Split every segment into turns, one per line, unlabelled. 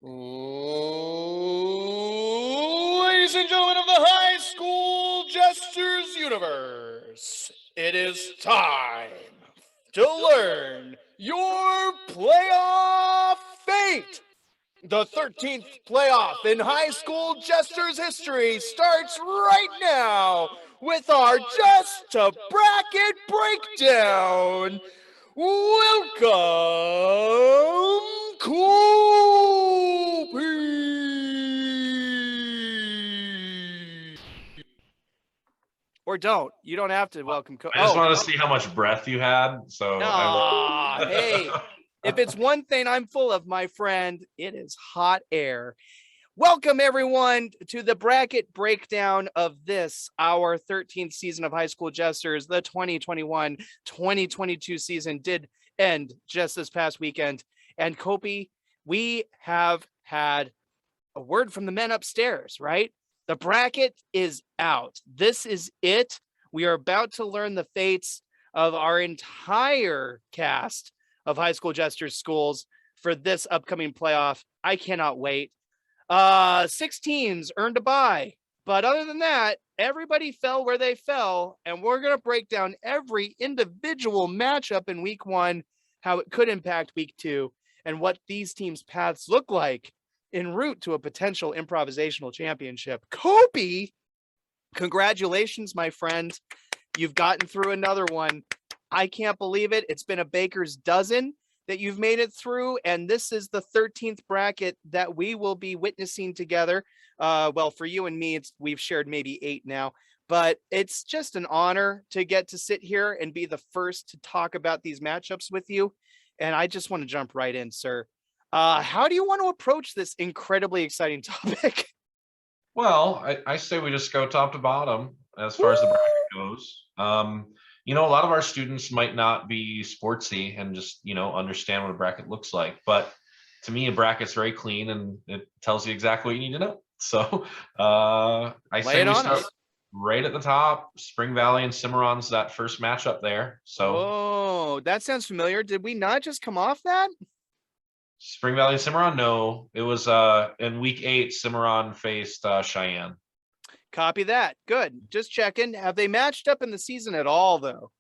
Ladies and gentlemen of the high school Jesters universe, it is time to learn your playoff fate. The 13th playoff in high school Jesters history starts right now with our Just to Bracket breakdown. Welcome, Kopy! Or don't. You don't have to welcome Kopy.
I just wanted to see how much breath you had. So
hey, if it's one thing I'm full of, my friend, it is hot air. Welcome, everyone, to the bracket breakdown of this, our 13th season of High School Jesters. The 2021-2022 season did end just this past weekend. And Kopy, we have had a word from the men upstairs, right? The bracket is out. This is it. We are about to learn the fates of our entire cast of High School Jesters schools for this upcoming playoff. I cannot wait. 6 teams earned a bye, but other than that, everybody fell where they fell, and we're going to break down every individual matchup in week 1, how it could impact week 2, and what these teams' paths look like en route to a potential improvisational championship. Kopy, congratulations, my friend. You've gotten through another one. I can't believe it. It's been a baker's dozen that you've made it through, and this is the 13th bracket that we will be witnessing together. Well, for you and me, we've shared maybe 8 now, but it's just an honor to get to sit here and be the first to talk about these matchups with you. And I just want to jump right in, sir. How do you want to approach this incredibly exciting topic?
well, I say we just go top to bottom as far as the bracket goes. A lot of our students might not be sportsy and just, understand what a bracket looks like. But to me, a bracket's very clean and it tells you exactly what you need to know. So I say we start right at the top. Spring Valley and Cimarron's that first matchup there.
So that sounds familiar. Did we not just come off that?
Spring Valley and Cimarron? No, it was in week 8. Cimarron faced Cheyenne.
Copy that. Good. Just checking. Have they matched up in the season at all, though?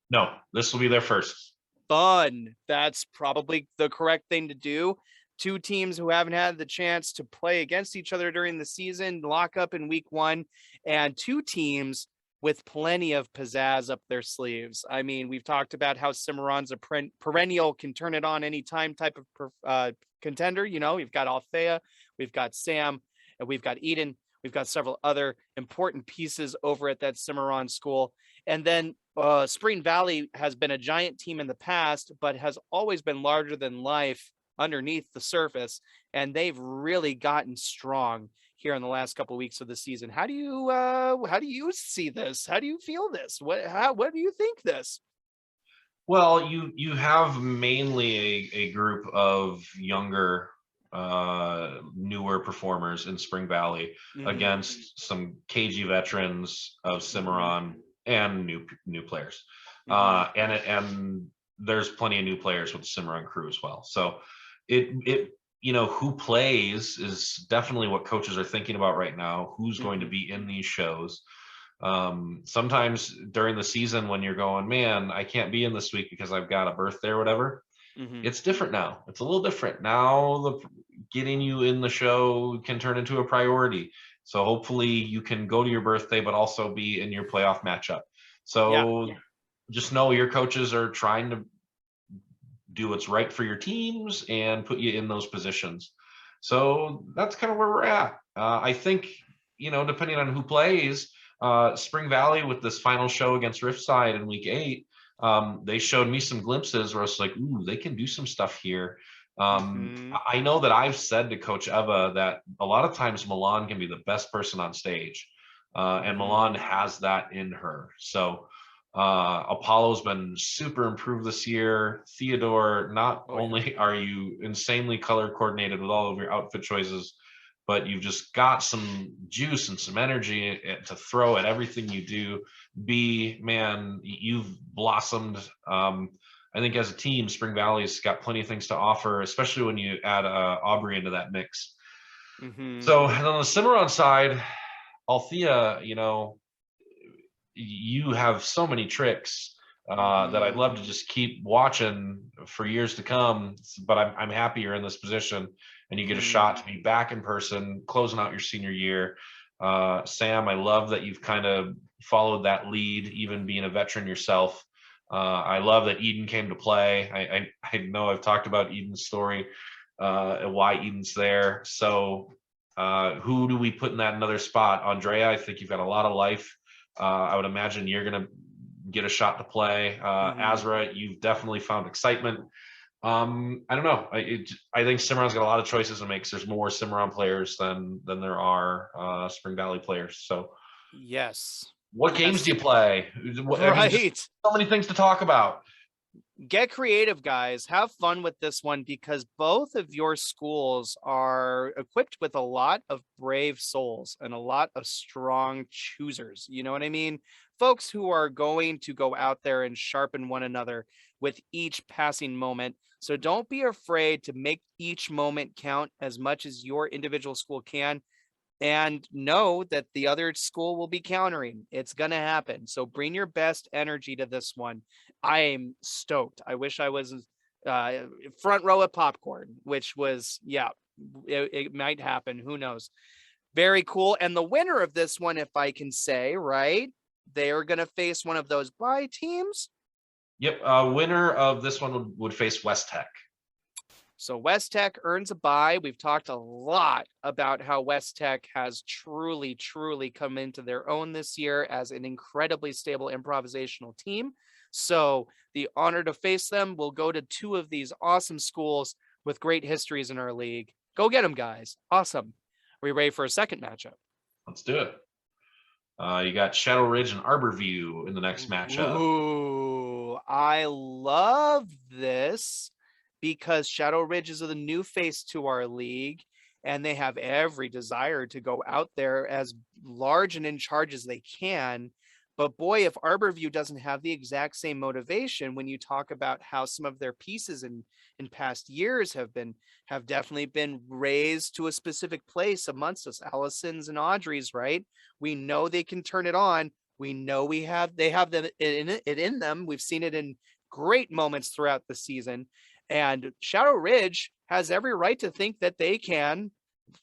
No, this will be their first.
Fun. That's probably the correct thing to do. 2 teams who haven't had the chance to play against each other during the season lock up in week 1, and 2 teams with plenty of pizzazz up their sleeves. I mean, we've talked about how Cimarron's a perennial, can turn it on anytime type of contender. We've got Althea, we've got Sam, and we've got Eden. We've got several other important pieces over at that Cimarron school. And then Spring Valley has been a giant team in the past, but has always been larger than life underneath the surface. And they've really gotten strong here in the last couple of weeks of the season. How do you see this? How do you feel this? What do you think this?
Well, you have mainly a group of younger newer performers in Spring Valley against some cagey veterans of Cimarron and new players. And there's plenty of new players with the Cimarron crew as well. So it who plays is definitely what coaches are thinking about right now. Who's going to be in these shows? Sometimes during the season when you're going, man, I can't be in this week because I've got a birthday or whatever. It's different now. It's a little different now. Getting you in the show can turn into a priority. So hopefully you can go to your birthday, but also be in your playoff matchup. So just know your coaches are trying to do what's right for your teams and put you in those positions. So that's kind of where we're at. I think, depending on who plays, Spring Valley with this final show against Riftside in week 8, they showed me some glimpses where I was like, ooh, they can do some stuff here. I know that I've said to Coach Eva that a lot of times Milan can be the best person on stage, and Milan has that in her. So Apollo's been super improved this year. Theodore, not only are you insanely color coordinated with all of your outfit choices, but you've just got some juice and some energy to throw at everything you do. Man, you've blossomed. I think as a team, Spring Valley's got plenty of things to offer, especially when you add Aubrey into that mix. So and on the Cimarron side, Althea, you have so many tricks that I'd love to just keep watching for years to come. But I'm happy you're in this position and you get a shot to be back in person, closing out your senior year. Sam, I love that you've kind of followed that lead, even being a veteran yourself. I love that Eden came to play. I know I've talked about Eden's story and why Eden's there. So who do we put in that another spot? Andrea, I think you've got a lot of life. I would imagine you're going to get a shot to play. Azra, you've definitely found excitement. I don't know. I think Cimarron's got a lot of choices to make. There's more Cimarron players than there are Spring Valley players. So
yes.
What games do you play?
Right.
So many things to talk about.
Get creative, guys. Have fun with this one because both of your schools are equipped with a lot of brave souls and a lot of strong choosers. You know what I mean? Folks who are going to go out there and sharpen one another with each passing moment. So don't be afraid to make each moment count as much as your individual school can. And know that the other school will be countering. It's going to happen. So bring your best energy to this one. I'm stoked. I wish I was front row at popcorn, which was, yeah, it might happen. Who knows? Very cool. And the winner of this one, if I can say, right, they are going to face one of those bye teams.
Yep. Winner of this one would face West Tech.
So West Tech earns a bye. We've talked a lot about how West Tech has truly, truly come into their own this year as an incredibly stable improvisational team. So the honor to face them will go to two of these awesome schools with great histories in our league. Go get them, guys. Awesome. Are we ready for a second matchup?
Let's do it. You got Shadow Ridge and Arborview in the next matchup.
Ooh, I love this. Because Shadow Ridge is the new face to our league, and they have every desire to go out there as large and in charge as they can. But boy, if Arborview doesn't have the exact same motivation, when you talk about how some of their pieces in past years have definitely been raised to a specific place amongst us, Allison's and Audrey's, right? We know they can turn it on. We know they have them in them. We've seen it in great moments throughout the season. And Shadow Ridge has every right to think that they can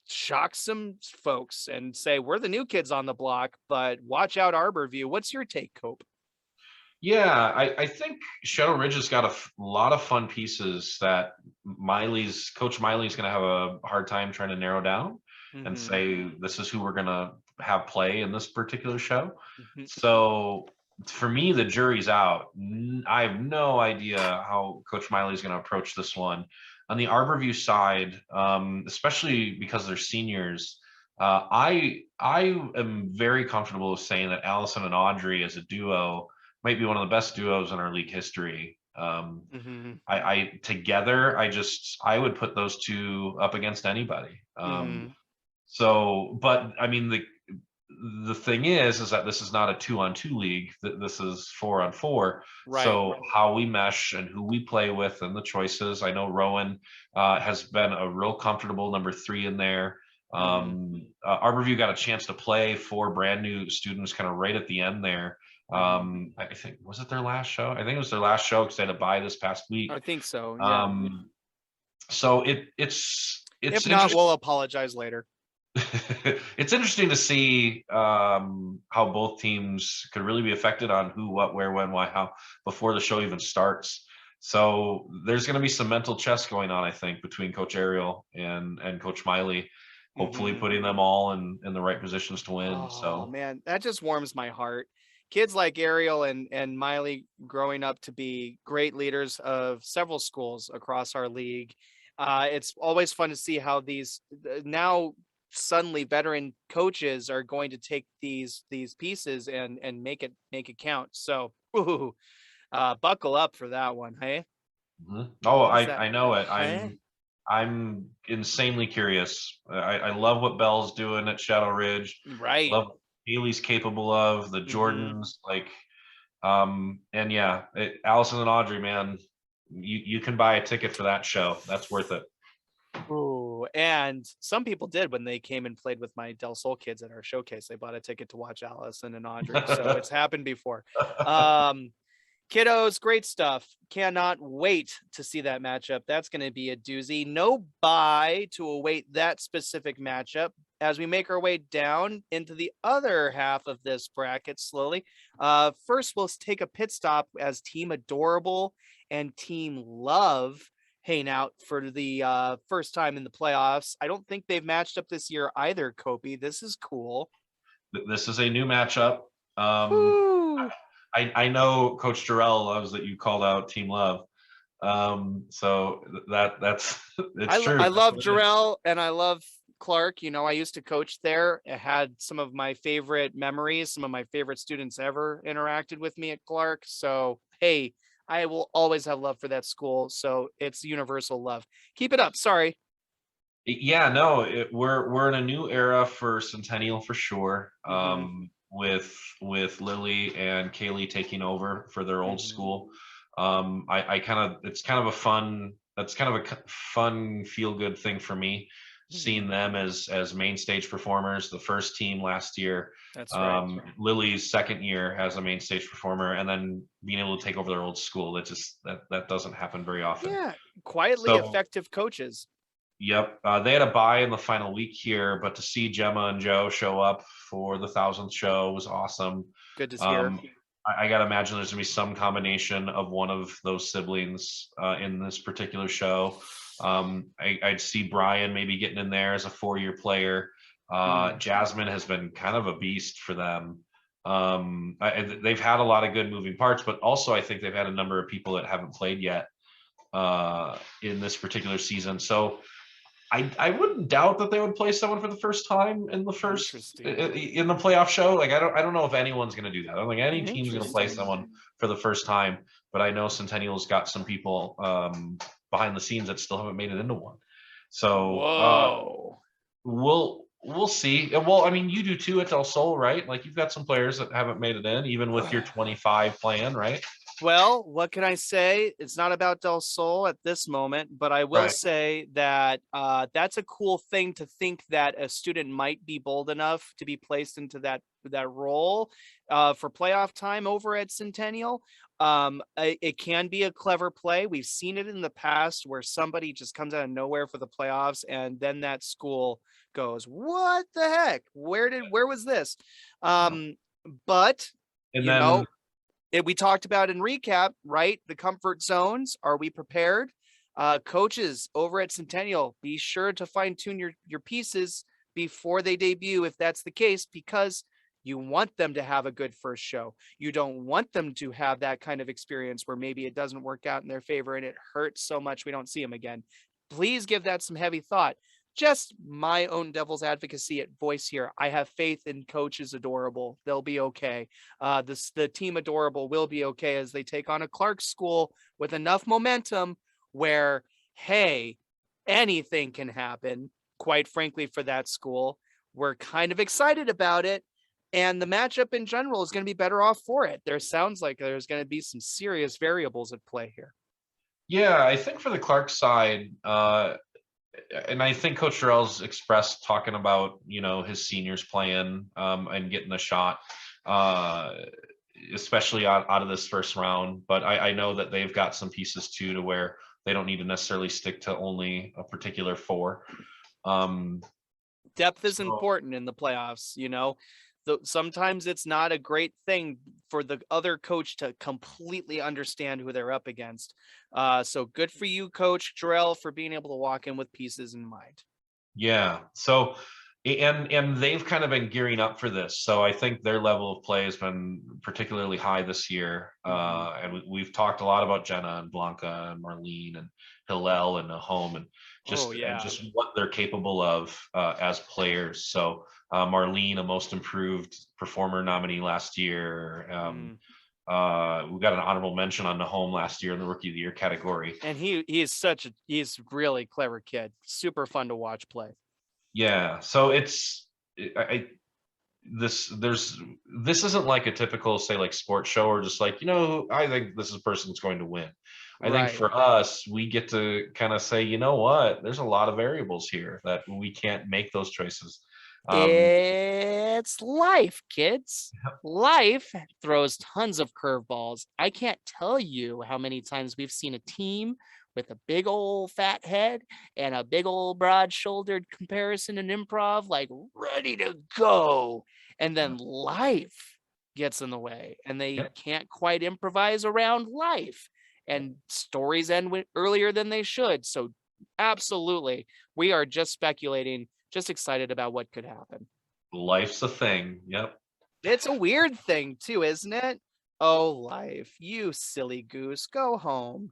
shock some folks and say, we're the new kids on the block, but watch out Arborview. What's your take, Cope?
Yeah, I think Shadow Ridge has got a lot of fun pieces that Coach Miley's going to have a hard time trying to narrow down and say, this is who we're going to have play in this particular show. So for me, the jury's out. I have no idea how Coach Miley's going to approach this one. On the Arborview side, especially because they're seniors, I am very comfortable with saying that Allison and Audrey as a duo might be one of the best duos in our league history. I together, I would put those two up against anybody. So, but I mean, the thing is that this is not a 2-on-2 league. This is 4-on-4.
Right.
So how we mesh and who we play with and the choices. I know Rowan has been a real comfortable number 3 in there. Arborview got a chance to play 4 brand new students kind of right at the end there. I think, was it their last show? I think it was their last show because they had a bye this past week.
I think so. Yeah.
So it's
if not, we'll apologize later.
It's interesting to see how both teams could really be affected on who, what, where, when, why, how before the show even starts. So there's going to be some mental chess going on, I think, between Coach Ariel and Coach Miley, hopefully putting them all in the right positions to win.
Oh man, that just warms my heart. Kids like Ariel and Miley growing up to be great leaders of several schools across our league. It's always fun to see how these now suddenly veteran coaches are going to take these pieces and make it count. So buckle up for that one. Hey.
Oh, I know it. Hey? I'm insanely curious. I love what Belle's doing at Shadow Ridge.
Right.
Love what Haley's capable of, the Jordans, and yeah, Allison and Audrey, man, you can buy a ticket for that show. That's worth it.
Ooh, and some people did when they came and played with my Del Sol kids at our showcase. They bought a ticket to watch Allison and Audrey. So it's happened before. Kiddos, great stuff. Cannot wait to see that matchup. That's going to be a doozy. No bye to await that specific matchup as we make our way down into the other half of this bracket slowly. First, we'll take a pit stop as Team Adorable and Team Love hang out for the first time in the playoffs. I don't think they've matched up this year either, Kopy. This is cool.
This is a new matchup.
Woo.
I know Coach Jarrell loves that you called out Team Love. So that's it's true.
I love Jarrell and I love Clark. You know, I used to coach there. I had some of my favorite memories. Some of my favorite students ever interacted with me at Clark. So, hey, I will always have love for that school. So it's universal love. Keep it up. Sorry.
Yeah, no, we're in a new era for Centennial for sure. With Lily and Kaylee taking over for their old school. I kind of it's kind of a fun feel good thing for me, seeing them as main stage performers. The first team last year.
That's right.
Lily's second year as a main stage performer, and then being able to take over their old school. That doesn't happen very often.
Yeah, quietly effective coaches.
Yep. They had a bye in the final week here, but to see Gemma and Joe show up for the 1000th show was awesome.
Good to hear.
I got to imagine there's going to be some combination of one of those siblings in this particular show. I'd see Brian maybe getting in there as a 4-year player. Jasmine has been kind of a beast for them. They've had a lot of good moving parts, but also I think they've had a number of people that haven't played yet in this particular season. So I wouldn't doubt that they would play someone for the first time in the playoff show. Like I don't know if anyone's going to do that. I don't think any team's going to play someone for the first time. But I know Centennial's got some people behind the scenes that still haven't made it into one. So we'll see. Well, I mean, you do too at Del Sol, right? Like you've got some players that haven't made it in, even with your 25 plan, right?
Well, what can I say? It's not about Del Sol at this moment, but I will say that that's a cool thing to think that a student might be bold enough to be placed into that role for playoff time over at Centennial. It can be a clever play. We've seen it in the past where somebody just comes out of nowhere for the playoffs, and then that school goes, "What the heck? Where was this?" But we talked about in recap, right? The comfort zones. Are we prepared? Coaches over at Centennial, be sure to fine tune your pieces before they debut, if that's the case, because you want them to have a good first show. You don't want them to have that kind of experience where maybe it doesn't work out in their favor and it hurts so much we don't see them again. Please give that some heavy thought. Just my own devil's advocacy at voice here. I have faith in coaches Adorable. They'll be okay. The team Adorable will be okay as they take on a Clark school with enough momentum where, hey, anything can happen, quite frankly, for that school. We're kind of excited about it. And the matchup in general is going to be better off for it. There sounds like there's going to be some serious variables at play here.
Yeah, I think for the Clark side, and I think Coach Jarrell's expressed talking about, his seniors playing and getting a shot, especially out of this first round. But I know that they've got some pieces too to where they don't need to necessarily stick to only a particular 4.
Depth is important in the playoffs, sometimes it's not a great thing for the other coach to completely understand who they're up against. So good for you, Coach Jarrell, for being able to walk in with pieces in mind.
Yeah. So, and they've kind of been gearing up for this. So I think their level of play has been particularly high this year. And we've talked a lot about Jenna and Blanca and Marlene and Hillel and Nahom and just what they're capable of as players. So Marlene, a most improved performer nominee last year. We got an honorable mention on Nahom last year in the Rookie of the Year category.
And he's really clever kid. Super fun to watch play.
Yeah. So this isn't like a typical, say, like sports show or just like, I think this is a person that's going to win. I think for us, we get to kind of say, you know what, there's a lot of variables here that we can't make those choices.
It's life, kids. Life throws tons of curveballs. I can't tell you how many times we've seen a team with a big old fat head and a big old broad shouldered comparison in improv, like ready to go. And then life gets in the way and they
Yep.
can't quite improvise around life. And stories end earlier than they should. So, absolutely, we are just speculating, just excited about what could happen.
Life's a thing. Yep.
It's a weird thing too, isn't it? Oh, life, you silly goose, go home.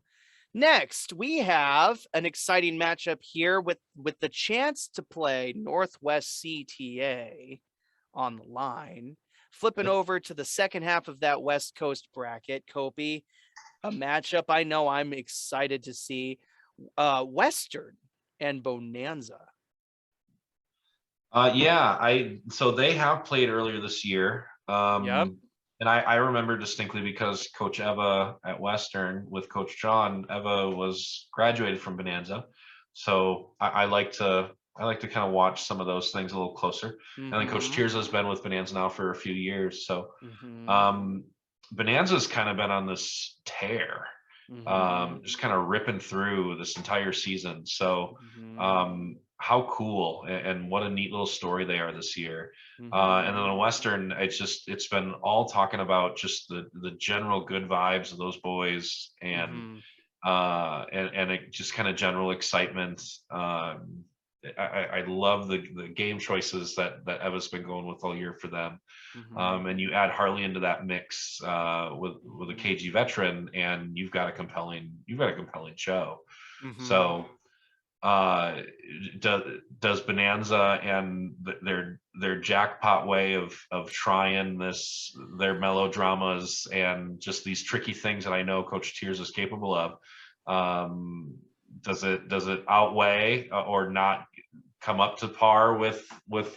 Next, we have an exciting matchup here with the chance to play Northwest CTA on the line. Flipping over to the second half of that West Coast bracket, Kopy, a matchup I know I'm excited to see. Western and Bonanza.
So they have played earlier this year.
Yep.
And I remember distinctly because Coach Eva at Western with Coach John, Eva was graduated from Bonanza. So I like to kind of watch some of those things a little closer. And then Coach Tiers has been with Bonanza now for a few years. So Bonanza's kind of been on this tear, just kind of ripping through this entire season. So how cool and what a neat little story they are this year. And then the Western, it's been all talking about just the general good vibes of those boys and it just kind of general excitement. I love the game choices that Eva's been going with all year for them. And you add Harley into that mix with a KG veteran, and you've got a compelling show. So does Bonanza and their jackpot way of trying their melodramas and just these tricky things that I know Coach Tiers is capable of, does it outweigh or not come up to par with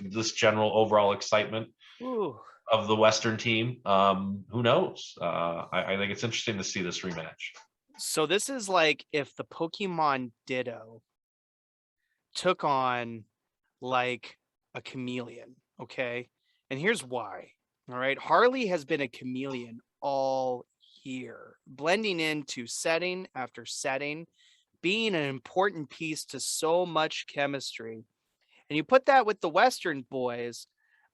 this general overall excitement of the Western team? Who knows? I think it's interesting to see this rematch.
So this is like if the Pokemon Ditto took on like a chameleon, okay? And here's why. All right. Harley has been a chameleon all year, blending into setting after setting, being an important piece to so much chemistry. And you put that with the Western boys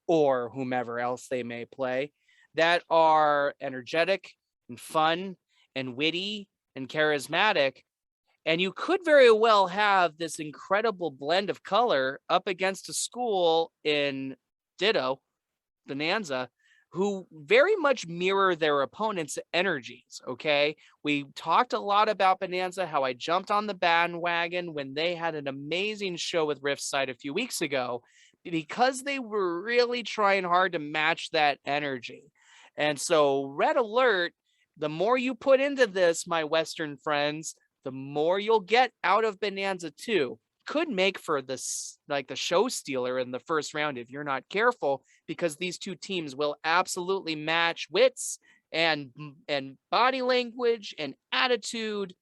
or whomever else they may play that are energetic and fun and witty and charismatic. And you could very well have this incredible blend of color up against a school in Ditto, Bonanza, who very much mirror their opponents' energies. Okay. We talked a lot about Bonanza, how I jumped on the bandwagon when they had an amazing show with Riffside a few weeks ago, because they were really trying hard to match that energy. And so, red alert, the more you put into this, my Western friends, the more you'll get out of Bonanza too. Could make for this, like the show stealer in the first round if you're not careful, because these two teams will absolutely match wits and body language and attitude.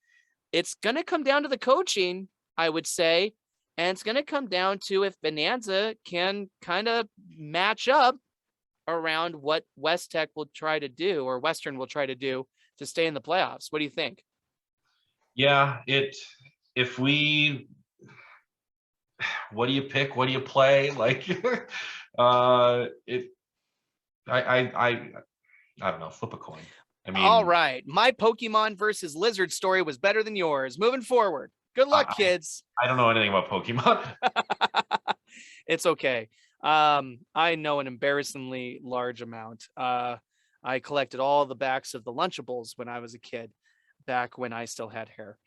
It's going to come down to the coaching, I would say, and it's going to come down to if Bonanza can kind of match up around what West Tech will try to do, or Western will try to do, to stay in the playoffs. What do you think?
Yeah, if we, what do you pick? What do you play? Like, I don't know. Flip a coin. I mean,
all right. My Pokemon versus Lizard story was better than yours. Moving forward. Good luck, kids.
I don't know anything about Pokemon.
It's okay. I know an embarrassingly large amount. I collected all the backs of the Lunchables when I was a kid, back when I still had hair.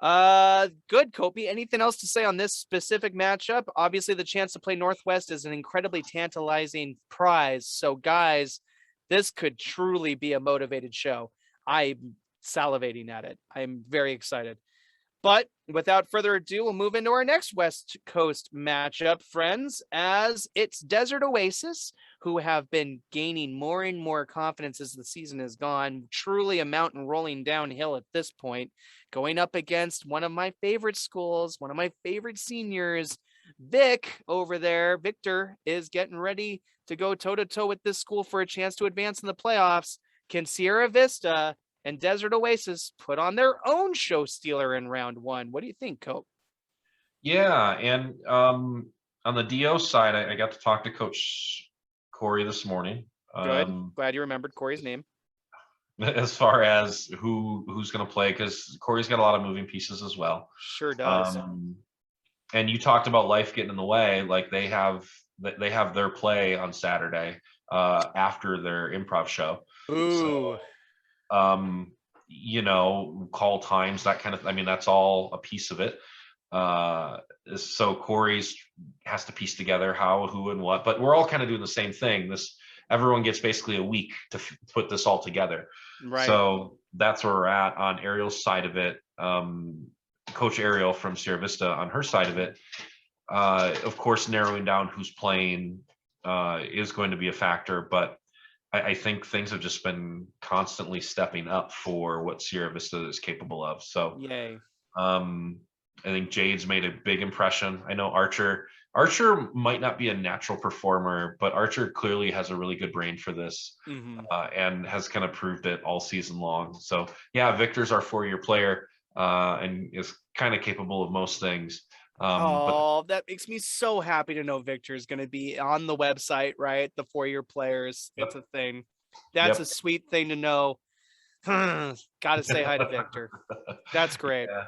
Good, Kopy. Anything else to say on this specific matchup? Obviously, the chance to play Northwest is an incredibly tantalizing prize. So, guys, this could truly be a motivated show. I'm salivating at it. I'm very excited. But without further ado, we'll move into our next West Coast matchup, friends, as it's Desert Oasis who have been gaining more and more confidence as the season has gone. Truly a mountain rolling downhill at this point, going up against one of my favorite schools, one of my favorite seniors, Vic over there. Victor is getting ready to go toe to toe with this school for a chance to advance in the playoffs. Can Sierra Vista and Desert Oasis put on their own show stealer in round one? What do you think, Cope?
Yeah, and on the DO side, I got to talk to Coach Corey this morning.
Good. Glad you remembered Corey's name.
As far as who's going to play, because Corey's got a lot of moving pieces as well.
Sure does.
And you talked about life getting in the way. Like they have their play on Saturday after their improv show.
Ooh.
So, you know, call times, that kind of. I mean, that's all a piece of it. So Corey's has to piece together how, who, and what. But we're all kind of doing the same thing. Everyone gets basically a week to put this all together.
Right.
So that's where we're at on Ariel's side of it. Coach Ariel from Sierra Vista on her side of it. Of course, narrowing down who's playing is going to be a factor, but I think things have just been constantly stepping up for what Sierra Vista is capable of. So,
yay.
I think Jade's made a big impression. I know Archer might not be a natural performer, but Archer clearly has a really good brain for this, and has kind of proved it all season long. So yeah, Victor's our 4-year player, and is kind of capable of most things.
But that makes me so happy to know Victor is going to be on the website, right? The 4-year players. It's a thing. That's a sweet thing to know. Got to say hi to Victor. That's great.
Yeah.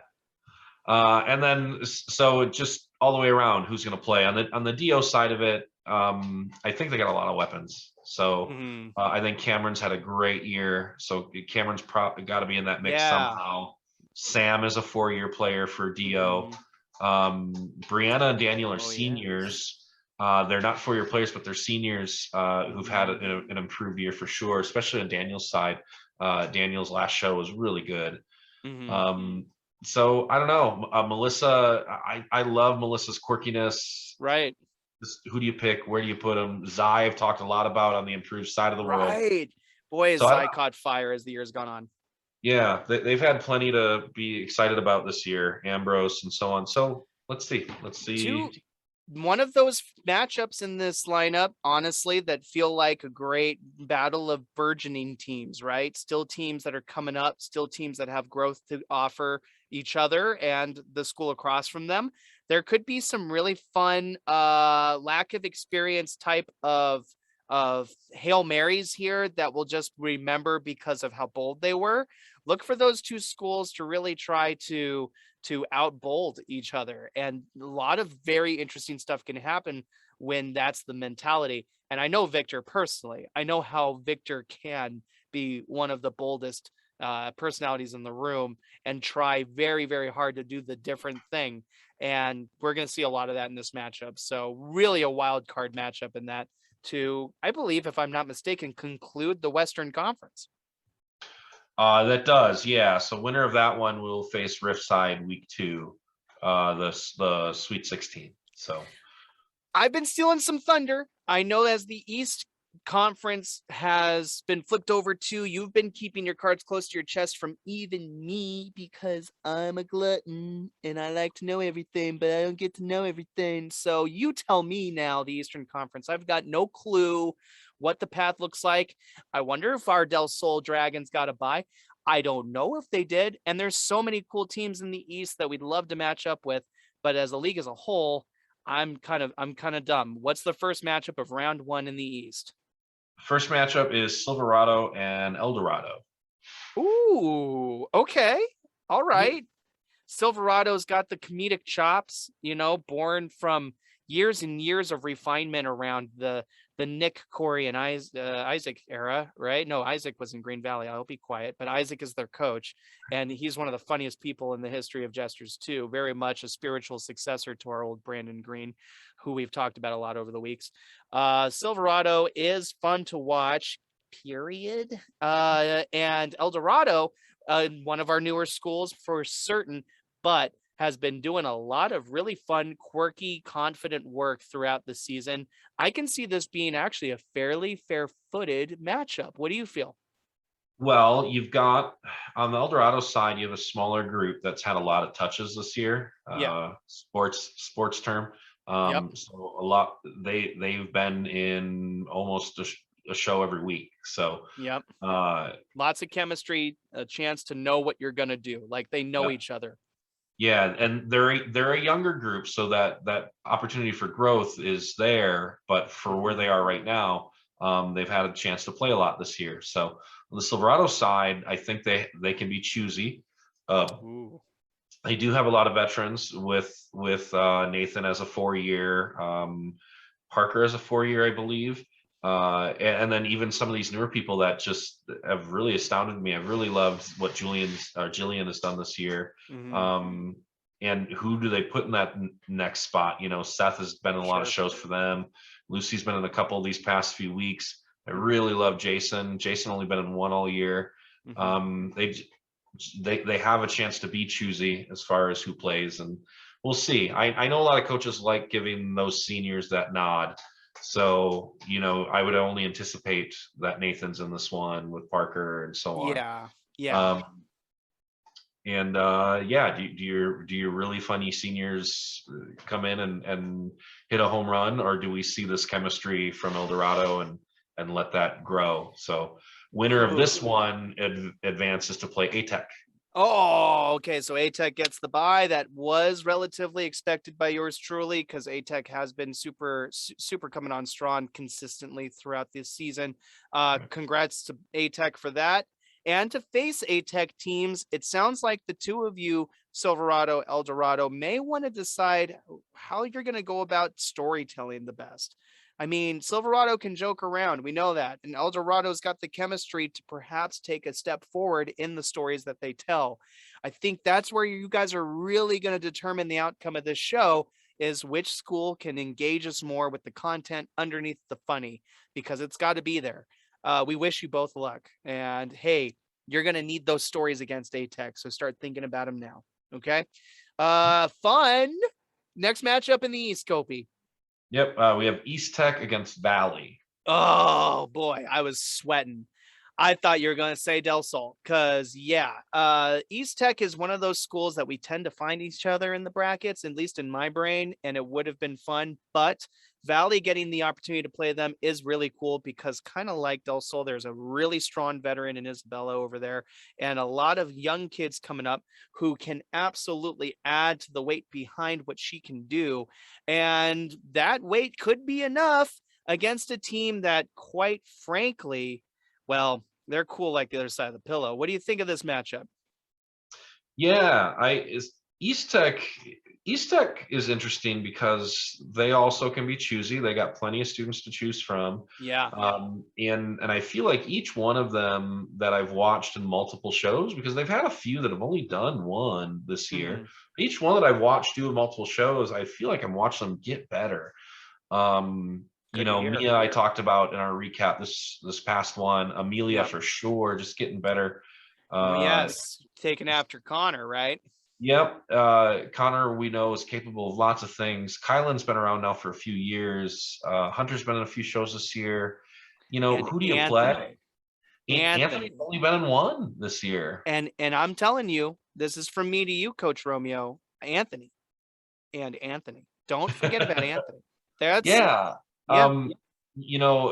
And then, so just all the way around, who's going to play on the DO side of it? I think they got a lot of weapons. So I think Cameron's had a great year. So Cameron's got to be in that mix somehow. Sam is a 4-year player for DO. Brianna and Daniel are seniors. They're not 4-year players, but they're seniors who've had an improved year for sure, especially on Daniel's side. Daniel's last show was really good. So I don't know, Melissa. I love Melissa's quirkiness.
Right.
Who do you pick? Where do you put him? Zai, I've talked a lot about on the improved side of the world.
Right. Boy, has Zai caught fire as the year's gone on.
Yeah, they've had plenty to be excited about this year, Ambrose and so on. So let's see.
One of those matchups in this lineup, honestly, that feel like a great battle of burgeoning teams, right? Still teams that are coming up, still teams that have growth to offer each other and the school across from them. There could be some really fun lack of experience type of Hail Marys here that we'll just remember because of how bold they were. Look for those two schools to really try to outbold each other, and a lot of very interesting stuff can happen when that's the mentality. And I know Victor personally. I know how Victor can be one of the boldest personalities in the room and try very, very hard to do the different thing. And we're going to see a lot of that in this matchup. So really a wild card matchup in that to, I believe, if I'm not mistaken, conclude the Western Conference.
That does, yeah. So winner of that one will face Riftside week 2, the Sweet 16. So
I've been stealing some thunder. I know as the East Conference has been flipped over to, you've been keeping your cards close to your chest from even me because I'm a glutton and I like to know everything, but I don't get to know everything. So you tell me now, the Eastern Conference. I've got no clue what the path looks like. I wonder if our Del Sol Dragons got a bye. I don't know if they did. And there's so many cool teams in the East that we'd love to match up with. But as a league as a whole, I'm kind of dumb. What's the first matchup of round 1 in the East?
First matchup is Silverado and Eldorado.
Ooh, okay. All right. Silverado's got the comedic chops, born from years and years of refinement around the Nick, Corey, and Isaac era, right? No, Isaac was in Green Valley. I'll be quiet, but Isaac is their coach, and he's one of the funniest people in the history of Jesters too. Very much a spiritual successor to our old Brandon Green, who we've talked about a lot over the weeks. Silverado is fun to watch, period. And Eldorado, one of our newer schools for certain, but has been doing a lot of really fun, quirky, confident work throughout the season. I can see this being actually a fairly fair-footed matchup. What do you feel?
Well, you've got on the El Dorado side, you have a smaller group that's had a lot of touches this year.
Yeah.
Sports term.
Yep.
So a lot they've been in almost a show every week. So
Yep.
uh,
Lots of chemistry, a chance to know what you're gonna do. Like they know
yeah,
each other.
yeah, and they're a younger group, so that opportunity for growth is there. But for where
Mhm.
they are right now, they've had a chance to play a lot this year. So on the Silverado side, I think they can be choosy. Uh,
Ooh.
they do have a lot of veterans with Nathan as a 4 year, Parker as a 4 year, I believe. And then even some of these newer people that just have really astounded me. I've really loved what Jillian has done this year.
Mhm.
Um, and who do they put in that next spot? Seth has been in a lot of
Sure.
shows for them. Lucy's been in a couple of these past few weeks. I really love Jason. Jason only been in one all year.
Mhm.
Um, they they have a chance to be choosy as far as who plays, and we'll see. I know a lot of coaches like giving those seniors that nod. So, I would only anticipate that Nathan's in this one with Parker and so on.
Yeah. Yeah.
Um, and yeah, do your really funny seniors come in and hit a home run, or do we see this chemistry from El Dorado and let that grow? So, winner of this
Ooh.
one advances to play ATEC.
Oh, okay. So ATEC gets the bye. That was relatively expected by yours truly because ATEC has been super coming on strong consistently throughout this season. Congrats to ATEC for that. And to face ATEC teams, it sounds like the two of you, Silverado, El Dorado, may want to decide how you're going to go about storytelling the best. I mean, Silverado can joke around. We know that. And El Dorado's got the chemistry to perhaps take a step forward in the stories that they tell. I think that's where you guys are really going to determine the outcome of this show is which school can engage us more with the content underneath the funny, because it's got to be there. We wish you both luck. And hey, you're going to need those stories against ATEC. So start thinking about them now. Okay. Fun. Next matchup in the East, Kopy.
Yep, we have East Tech against Valley.
Oh boy, I was sweating. I thought you were going to say Del Sol because, yeah, East Tech is one of those schools that we tend to find each other in the brackets, at least in my brain, and it would have been fun. But Valley getting the opportunity to play them is really cool because, kind of like Del Sol, there's a really strong veteran in Isabella over there and a lot of young kids coming up who can absolutely add to the weight behind what she can do. And that weight could be enough against a team that, quite frankly, well, they're cool like the other side of the pillow. What do you think of this matchup?
Yeah, East Tech. East Tech is interesting because they also can be choosy. They got plenty of students to choose from,
Yeah.
and I feel like each one of them that I've watched in multiple shows, because they've had a few that have only done one this year.
Mhm.
Each one that I've watched do multiple shows, I feel like I'm watching them get better.
Good to hear.
Mia, I talked about in our recap this past one. Amelia
Yep.
for sure, just getting better. Uh,
Yes. Taken after Connor, right?
Yep. Connor, we know, is capable of lots of things. Kylan's been around now for a few years. Hunter's been in a few shows this year.
And
Who do you play?
Anthony.
Anthony's
Anthony.
only been in one this year.
And I'm telling you, this is from me to you, Coach Romeo. Anthony and Anthony. Don't forget about Anthony. That's
Yeah.
yeah.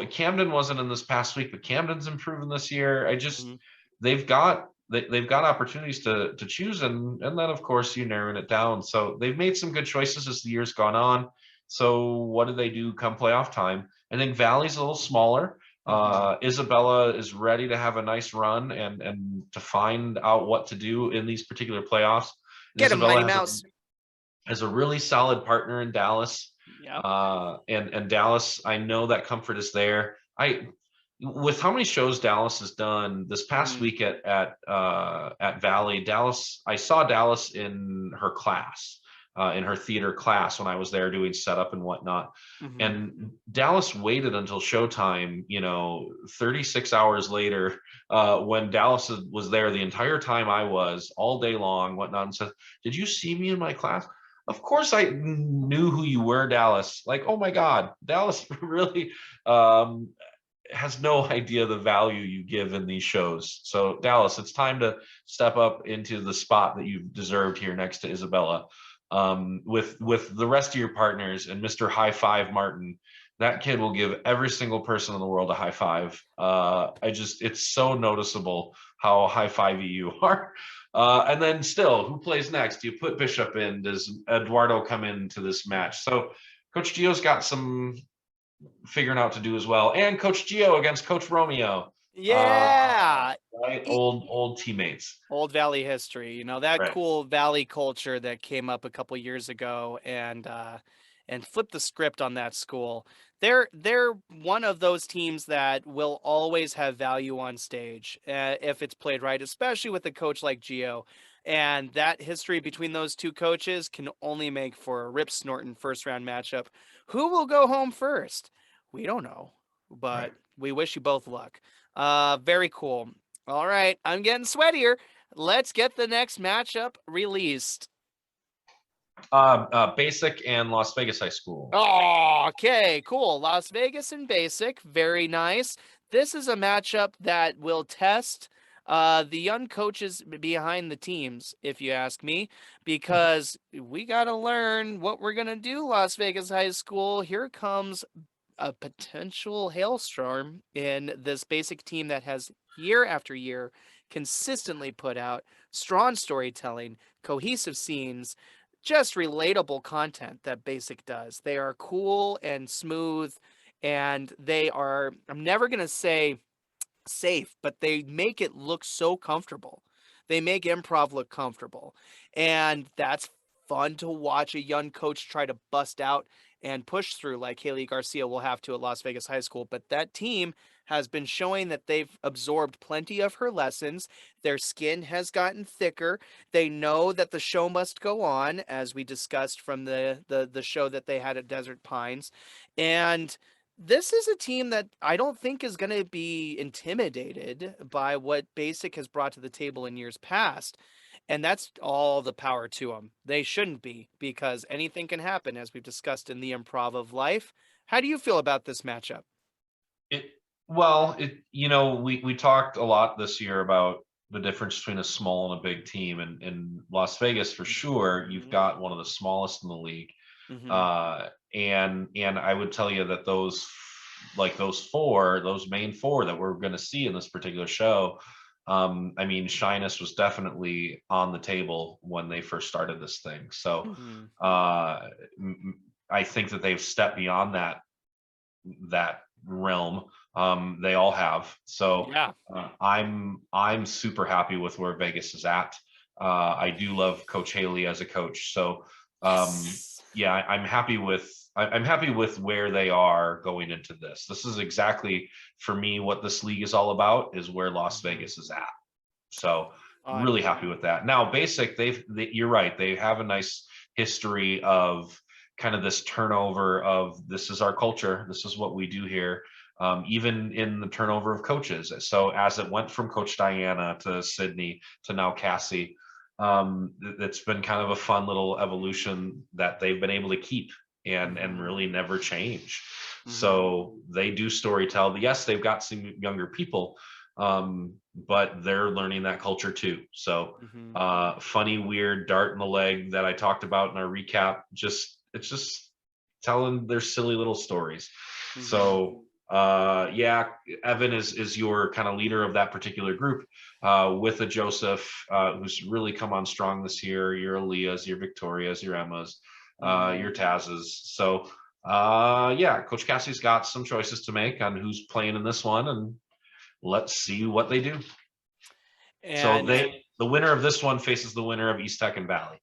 Camden wasn't in this past week, but Camden's improving this year.
Mhm.
They've got opportunities to choose, and then of course you narrowing it down. So they've made some good choices as the year's gone on. So what do they do come playoff time? I think Valley's a little smaller.
Mhm.
Isabella is ready to have a nice run and to find out what to do in these particular playoffs. And
Get him,
Isabella
Mighty Mouse.
has a really solid partner in Dallas.
Yep.
And Dallas, I know that comfort is there. With how many shows Dallas has done this past
Mhm.
week at Valley, Dallas, I saw Dallas in her class. in her theater class when I was there doing setup and whatnot.
Mhm.
And Dallas waited until showtime, 36 hours later, when Dallas was there the entire time I was, all day long, whatnot, and said, "Did you see me in my class?" Of course I knew who you were, Dallas. Like, oh my God, Dallas really has no idea the value you give in these shows. So Dallas, it's time to step up into the spot that you've deserved here next to Isabella, with the rest of your partners and Mr. High Five Martin. That kid will give every single person in the world a high five. It's so noticeable how high fivey you are. And then still, who plays next? Do you put Bishop in? Does Eduardo come into this match? So Coach Gio's got some figuring out to do as well. And Coach Gio against Coach Romeo.
Yeah.
Right, old teammates.
Old Valley history, that
Right.
cool Valley culture that came up a couple years ago and flipped the script on that school. They're one of those teams that will always have value on stage if it's played right, especially with a coach like Gio. And that history between those two coaches can only make for a rip snorting first round matchup. Who will go home first? We don't know,
Right.
but we wish you both luck. Very cool. All right, I'm getting sweatier. Let's get the next matchup released.
Basic and Las Vegas High School.
Oh, okay, cool. Las Vegas and Basic, very nice. This is a matchup that will test the young coaches behind the teams, if you ask me, because we got to learn what we're going to do, Las Vegas High School. Here comes a potential hailstorm in this Basic team that has year after year consistently put out strong storytelling, cohesive scenes, just relatable content that Basic does. They are cool and smooth, and they are, I'm never going to say safe, but they make it look so comfortable. They make improv look comfortable. And that's fun to watch a young coach try to bust out and push through like Haley Garcia will have to at Las Vegas High School. But that team has been showing that they've absorbed plenty of her lessons. Their skin has gotten thicker. They know that the show must go on, as we discussed from the show that they had at Desert Pines. And this is a team that I don't think is going to be intimidated by what Basic has brought to the table in years past. And that's all the power to them. They shouldn't be, because anything can happen, as we've discussed in the improv of life. How do you feel about this matchup?
It well, we talked a lot this year about the difference between a small and a big team, and in Las Vegas for sure, you've got one of the smallest in the league.
Mm-hmm.
And I would tell you that those main four that we're going to see in this particular show, I mean, shyness was definitely on the table when they first started this thing. So
Mm-hmm.
I think that they've stepped beyond that realm. They all have. So
Yeah.
I'm super happy with where Vegas is at. I do love Coach Haley as a coach. So
Yes.
yeah, I'm happy with where they are going into this. This is exactly for me what this league is all about, is where Las Vegas is at. So
Fun.
really happy with that. Now, Basic, you're right. They have a nice history of kind of this turnover of, this is our culture. This is what we do here. Even in the turnover of coaches. So as it went from Coach Diana to Sydney to now Cassie, it's been kind of a fun little evolution that they've been able to keep and really never change. So they do storytell. Yes, they've got some younger people, but they're learning that culture too. So funny, weird dart in the leg that I talked about in our recap, it's just telling their silly little stories. So yeah, Evan is your kind of leader of that particular group, with a Joseph, who's really come on strong this year, your Aaliyahs, your Victorias, your Emmas, your Taz's. So yeah, Coach Cassie's got some choices to make on who's playing in this one, and let's see what they do. So
And
the winner of this one faces the winner of East Tech and Valley.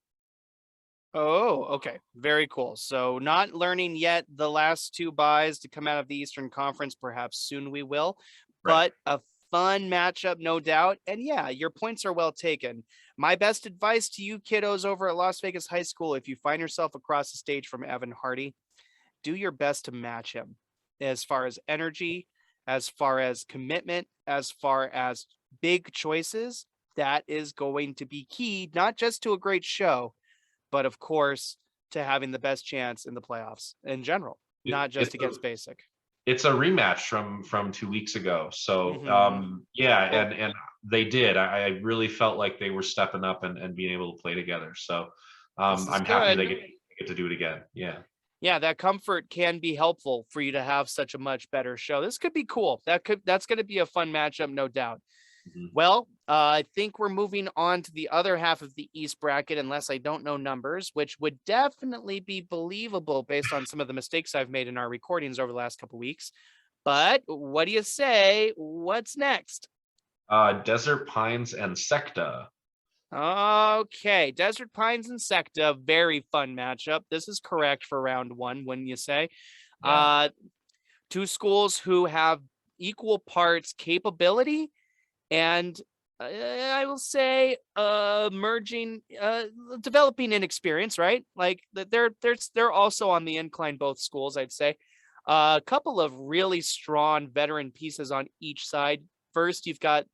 oh, okay. Very cool. So not learning yet the last two buys to come out of the Eastern Conference. Perhaps soon we will.
Right.
But a fun matchup, no doubt. And yeah, your points are well taken. My best advice to you kiddos over at Las Vegas High School, if you find yourself across the stage from Evan Hardy, do your best to match him as far as energy, as far as commitment, as far as big choices. That is going to be key, not just to a great show, but of course, to having the best chance in the playoffs in general, not just
It's a,
against basic.
it's a rematch from 2 weeks ago. So yeah,
Well,
and they did. I really felt like they were stepping up and being able to play together. So
this is
I'm happy
good.
they get to do it again. Yeah.
Yeah, that comfort can be helpful for you to have such a much better show. This could be cool. That's going to be a fun matchup, no doubt.
Mhm.
Well, I think we're moving on to the other half of the East bracket, unless I don't know numbers, which would definitely be believable based on some of the mistakes I've made in our recordings over the last couple weeks. But what do you say? What's next?
Desert Pines and Secta.
Okay, Desert Pines and Secta, very fun matchup. This is correct for round one, wouldn't you say?
Yeah.
Two schools who have equal parts capability and I will say merging developing inexperience, right? Like they're also on the incline, both schools, I'd say. A couple of really strong veteran pieces on each side. First, you've got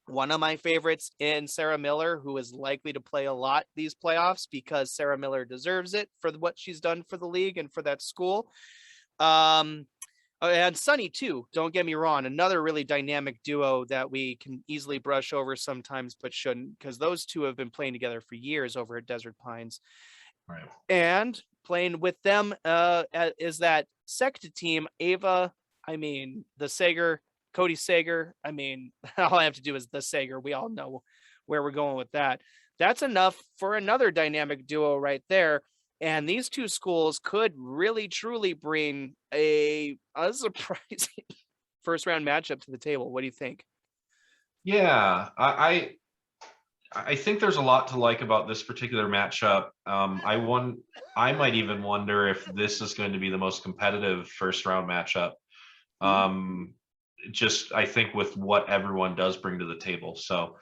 one of my favorites in Sarah Miller, who is likely to play a lot these playoffs because Sarah Miller deserves it for what she's done for the league and for that school. Um, and Sunny too. Don't get me wrong. Another really dynamic duo that we can easily brush over sometimes, but shouldn't, because those two have been playing together for years over at Desert Pines.
Right.
And playing with them is that Secta team, Ava. I mean, the Sager, Cody Sager. I mean, all I have to do is the Sager. We all know where we're going with that. That's enough for another dynamic duo right there. And these two schools could really truly bring a surprising first round matchup to the table. What do you think?
Yeah. I think there's a lot to like about this particular matchup. I might even wonder if this is going to be the most competitive first round matchup. Um, just I think with what everyone does bring to the table. So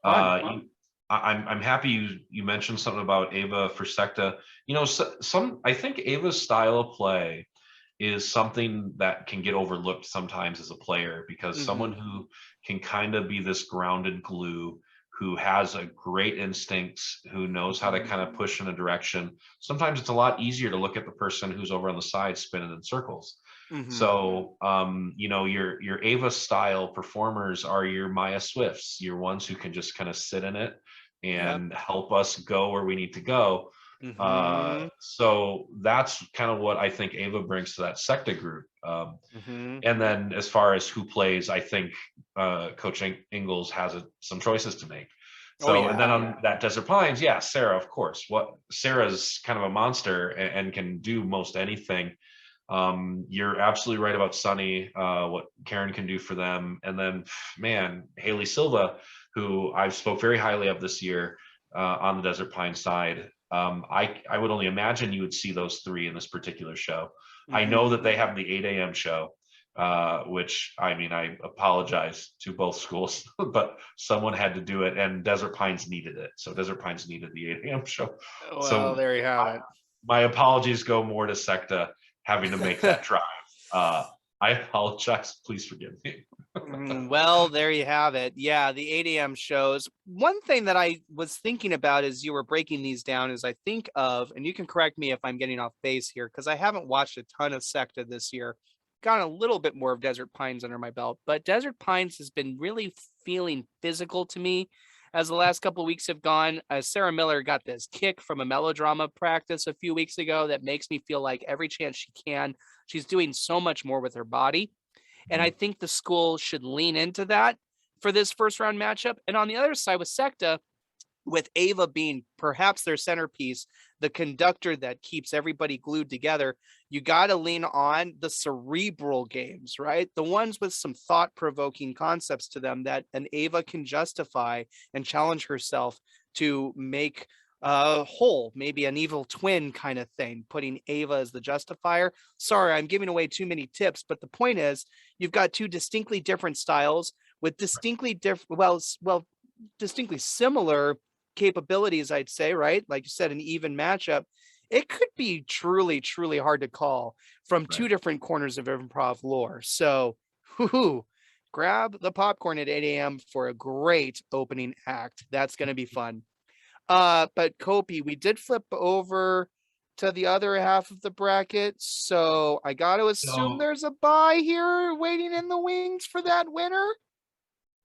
Fun.
I'm happy you mentioned something about Ava for Secta. You know, some I think Ava's style of play is something that can get overlooked sometimes as a player because
Mm-hmm.
someone who can kind of be this grounded glue, who has a great instincts, who knows how to kind of push in a direction. Sometimes it's a lot easier to look at the person who's over on the side spinning in circles.
Mm-hmm.
So, you know, your Ava style performers are your Maya Swifts, your ones who can just kind of sit in it
Yep.
and help us go where we need to go.
Mm-hmm.
So that's kind of what I think Ava brings to that Secta group.
Mm-hmm.
And then as far as who plays, I think Coach Ingalls has some choices to make.
Oh
So, and
yeah.
then on that Desert Pines, yeah, Sarah, of course. What Sarah's kind of a monster and can do most anything. You're absolutely right about Sunny, what Karen can do for them. And then, man, Haley Silva, who I've spoke very highly of this year on the Desert Pine side. I would only imagine you would see those three in this particular show. I know
Mm-hmm.
that they have the 8 a.m. show, which I mean, I apologize to both schools, but someone had to do it, and Desert Pines needed it. So Desert Pines needed the 8 a.m. show.
Well,
So
there you have it.
my apologies go more to Secta having to make that drive. I apologize. Please forgive me.
Well, there you have it. Yeah, the 8 a.m. shows. One thing that I was thinking about as you were breaking these down is I think of, and you can correct me if I'm getting off base here, because I haven't watched a ton of Secta this year. Got a little bit more of Desert Pines under my belt, but Desert Pines has been really feeling physical to me as the last couple of weeks have gone. Sarah Miller got this kick from a melodrama practice a few weeks ago that makes me feel like every chance she can, she's doing so much more with her body. And I think the school should lean into that for this first round matchup. And on the other side with Secta, with Ava being perhaps their centerpiece, the conductor that keeps everybody glued together, you got to lean on the cerebral games, right? The ones with some thought provoking concepts to them that an Ava can justify and challenge herself to make whole, maybe an evil twin kind of thing, putting Ava as the justifier. Sorry, I'm giving away too many tips, but the point is you've got two distinctly different styles with distinctly different, distinctly similar capabilities, I'd say, right? Like you said, an even matchup. It could be truly, truly hard to call from
Right.
two different corners of improv lore. So, whoo, grab the popcorn at 8 a.m. for a great opening act. That's going to be fun. But Kopy, we did flip over to the other half of the bracket, so I got to assume
So
there's a bye here waiting in the wings for that winner.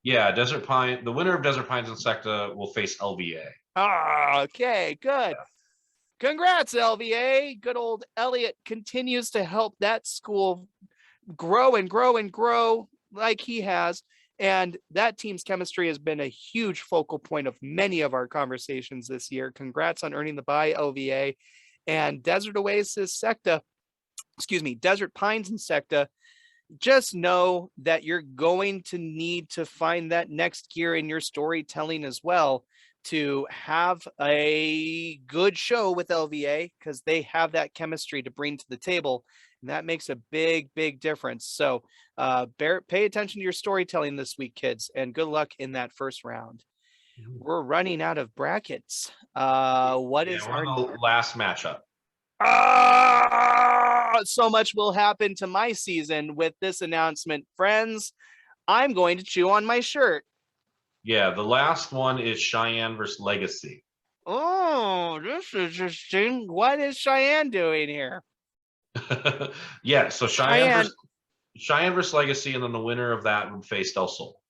yeah, Desert Pine. The winner of Desert Pines and Secta will face LVA.
Ah, okay, good. Congrats, LVA. Good old Elliot continues to help that school grow and grow and grow like he has. And that team's chemistry has been a huge focal point of many of our conversations this year. Congrats on earning the bye, LVA. And Desert Oasis Secta, Desert Pines and Secta, just know that you're going to need to find that next gear in your storytelling as well to have a good show with LVA, because they have that chemistry to bring to the table. And that makes a big, big difference. So pay attention to your storytelling this week, kids, and good luck in that first round. We're running out of brackets. What is
We're
our
on the last matchup.
So much will happen to my season with this announcement, friends. I'm going to chew on my shirt.
Yeah, the last one is Cheyenne versus Legacy.
Oh, this is interesting. What is Cheyenne doing here?
Yeah, so Cheyenne versus Legacy, and then the winner of that would face Del Sol.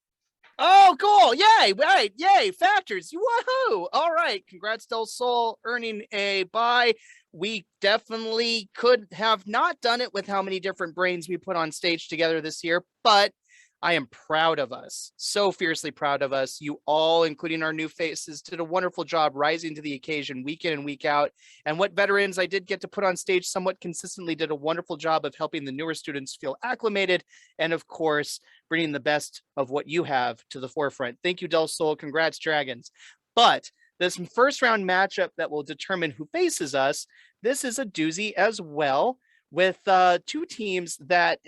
Oh, cool. Yay. Right. Yay. Factors. Woohoo. All right. Congrats, Del Sol, earning a bye. We definitely could have not done it with how many different brains we put on stage together this year, but I am proud of us. So fiercely proud of us. You all, including our new faces, did a wonderful job rising to the occasion week in and week out. And what veterans I did get to put on stage somewhat consistently did a wonderful job of helping the newer students feel acclimated. And of course, bringing the best of what you have to the forefront. Thank you, Del Sol. Congrats, Dragons. But this first round matchup that will determine who faces us, this is a doozy as well, with two teams that,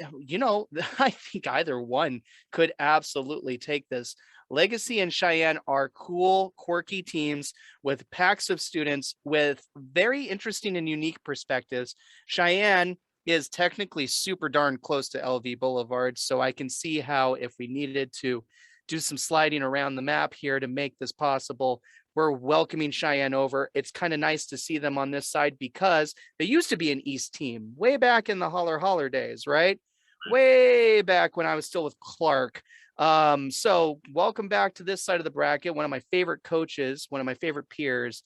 I think either one could absolutely take this. Legacy and Cheyenne are cool, quirky teams with packs of students with very interesting and unique perspectives. Cheyenne is technically super darn close to LV Boulevard, so I can see how if we needed to do some sliding around the map here to make this possible, we're welcoming Cheyenne over. It's kind of nice to see them on this side because they used to be an East team way back in the Holler days, right? Way back when I was still with Clark. So welcome back to this side of the bracket. One of my favorite coaches, one of my favorite peers,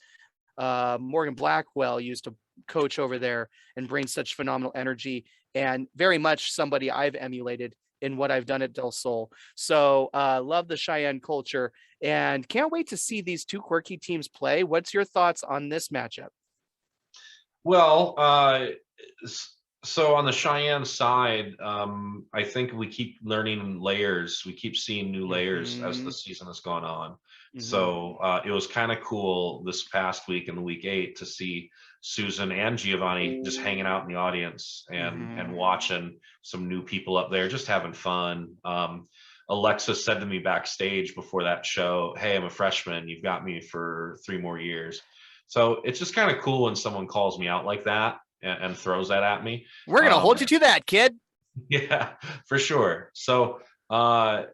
Morgan Blackwell, used to coach over there and bring such phenomenal energy, and very much somebody I've emulated in what I've done at Del Sol. So love the Cheyenne culture and can't wait to see these two quirky teams play. What's your thoughts on this matchup?
Well, so on the Cheyenne side, I think we keep learning layers. We keep seeing new layers as the season has gone on. So it was kind of cool this past week in the week 8 to see Susan and Giovanni just hanging out in the audience and watching some new people up there, just having fun. Alexa said to me backstage before that show, "Hey, I'm a freshman. You've got me for 3 more years." So it's just kind of cool when someone calls me out like that and throws that at me.
We're going to hold you to that, kid.
Yeah, for sure. So I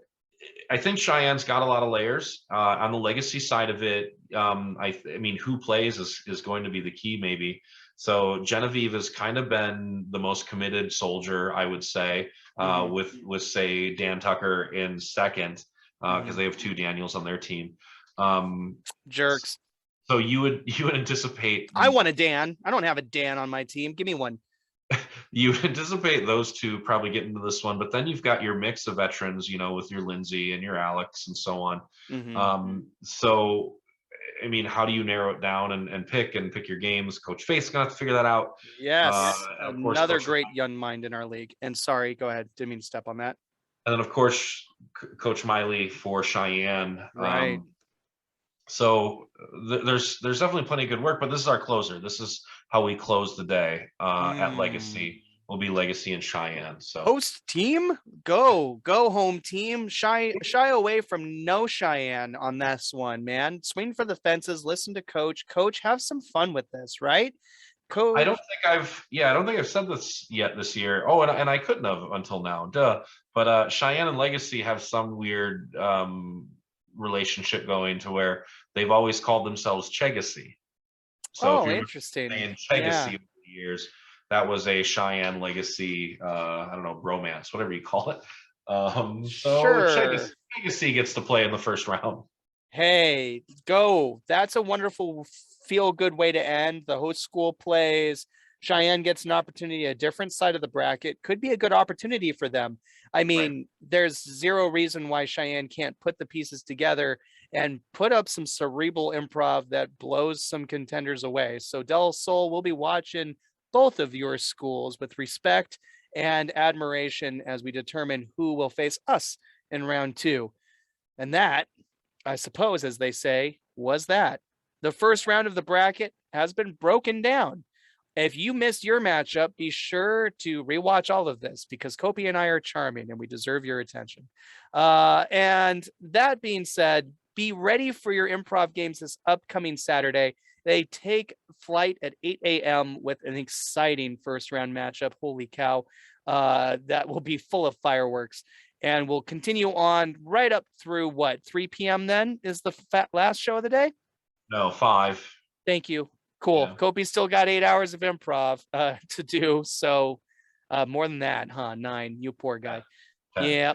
think Cheyenne's got a lot of layers. On the Legacy side of it, I mean, who plays is going to be the key, maybe. So Genevieve has kind of been the most committed soldier, I would say, with say Dan Tucker in second, because they have 2 Daniels on their team.
Jerks.
So you would anticipate.
I want a Dan. I don't have a Dan on my team. Give me one.
You anticipate those two probably getting into this one, but then you've got your mix of veterans, with your Lindsay and your Alex and so on. So, I mean, how do you narrow it down and pick your games? Coach Faith's gonna have to figure that out.
Yes, another great young mind in our league. And sorry, go ahead. Didn't mean to step on that.
And then, of course, Coach Miley for Cheyenne.
Right.
So there's definitely plenty of good work, but this is our closer. This is how we close the day at Legacy. will be Legacy and Cheyenne. So
host team, go home team. Shy away from no Cheyenne on this one, man. Swing for the fences. Listen to Coach. Have some fun with this, right? Coach.
I don't think I've said this yet this year. Oh, and I couldn't have until now. Duh. But Cheyenne and Legacy have some weird relationship going to where they've always called themselves Chegacy. So if you're
interesting.
saying Chegacy over the years, that was a Cheyenne Legacy, I don't know, bromance, whatever you call it.
Sure.
Chegacy gets to play in the first round.
Hey, go. That's a wonderful feel-good way to end. The host school plays. Cheyenne gets an opportunity, a different side of the bracket. Could be a good opportunity for them. I mean, there's zero reason why Cheyenne can't put the pieces together and put up some cerebral improv that blows some contenders away. So Del Sol, we'll be watching both of your schools with respect and admiration as we determine who will face us in round 2. And that, I suppose, as they say, was that. The first round of the bracket has been broken down. If you missed your matchup, be sure to rewatch all of this because Kopy and I are charming and we deserve your attention. And that being said, be ready for your improv games this upcoming Saturday. They take flight at 8 a.m. with an exciting first round matchup. Holy cow. That will be full of fireworks. And we'll continue on right up through 3 p.m. then is the last show of the day?
No, 5.
Thank you. Cool. Yeah. Kopy's still got 8 hours of improv to do. So more than that, huh? 9. You poor guy. Yeah.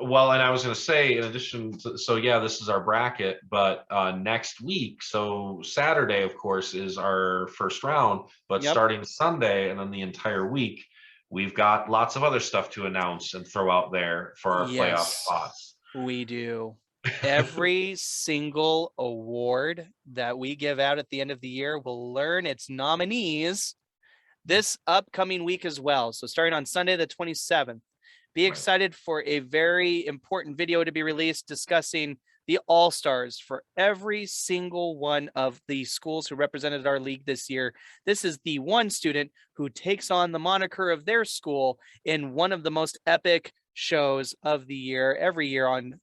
Well, and I was going to say, in addition to, this is our bracket, but next week, so Saturday, of course, is our first round, but starting Sunday and then the entire week, we've got lots of other stuff to announce and throw out there for our playoff spots.
We do. Every single award that we give out at the end of the year will learn its nominees this upcoming week as well. So starting on Sunday, the 27th, be excited for a very important video to be released discussing the All-Stars for every single one of the schools who represented our league this year. This is the one student who takes on the moniker of their school in one of the most epic shows of the year, every year on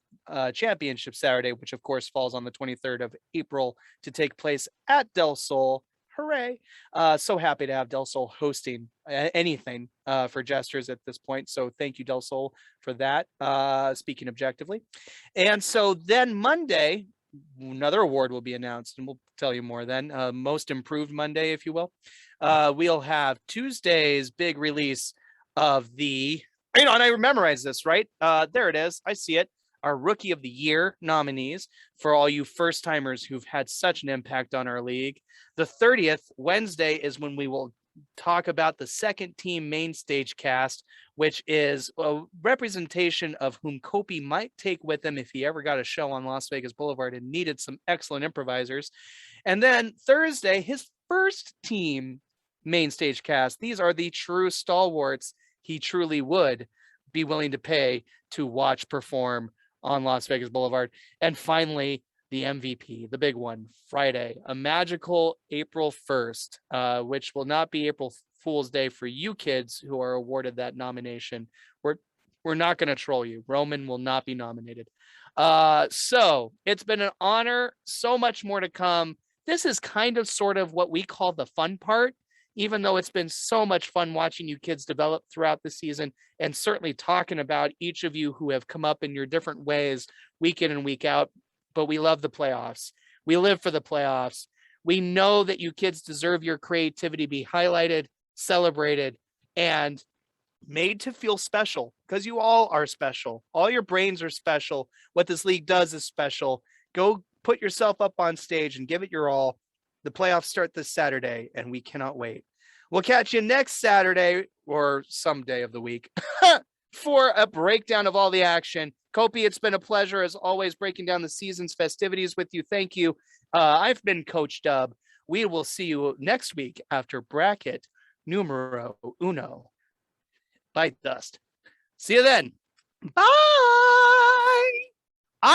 Championship Saturday, which of course falls on the 23rd of April to take place at Del Sol. Hooray. So happy to have Del Sol hosting anything for Jesters at this point. So thank you, Del Sol, for that, speaking objectively. And so then Monday, another award will be announced, and we'll tell you more then. Most Improved Monday, if you will. We'll have Tuesday's big release of the, and I memorized this, right? There it is. I see it. Our Rookie of the Year nominees for all you first timers who've had such an impact on our league. The 30th, Wednesday, is when we will talk about the second team main stage cast, which is a representation of whom Kopy might take with him if he ever got a show on Las Vegas Boulevard and needed some excellent improvisers. And then Thursday, his first team main stage cast. These are the true stalwarts he truly would be willing to pay to watch perform on Las Vegas Boulevard. And finally, the MVP, the big one, Friday, a magical April 1st, which will not be April Fool's Day for you kids who are awarded that nomination. We're not going to troll you. Roman will not be nominated. So it's been an honor. So much more to come. This is kind of sort of what we call the fun part, even though it's been so much fun watching you kids develop throughout the season and certainly talking about each of you who have come up in your different ways week in and week out. But we love the playoffs. We live for the playoffs. We know that you kids deserve your creativity to be highlighted, celebrated, and made to feel special because you all are special. All your brains are special. What this league does is special. Go put yourself up on stage and give it your all. The playoffs start this Saturday, and we cannot wait. We'll catch you next Saturday or some day of the week for a breakdown of all the action. Kopy, it's been a pleasure, as always, breaking down the season's festivities with you. Thank you. I've been Coach Dub. We will see you next week after bracket numero uno. Bite dust. See you then. Bye.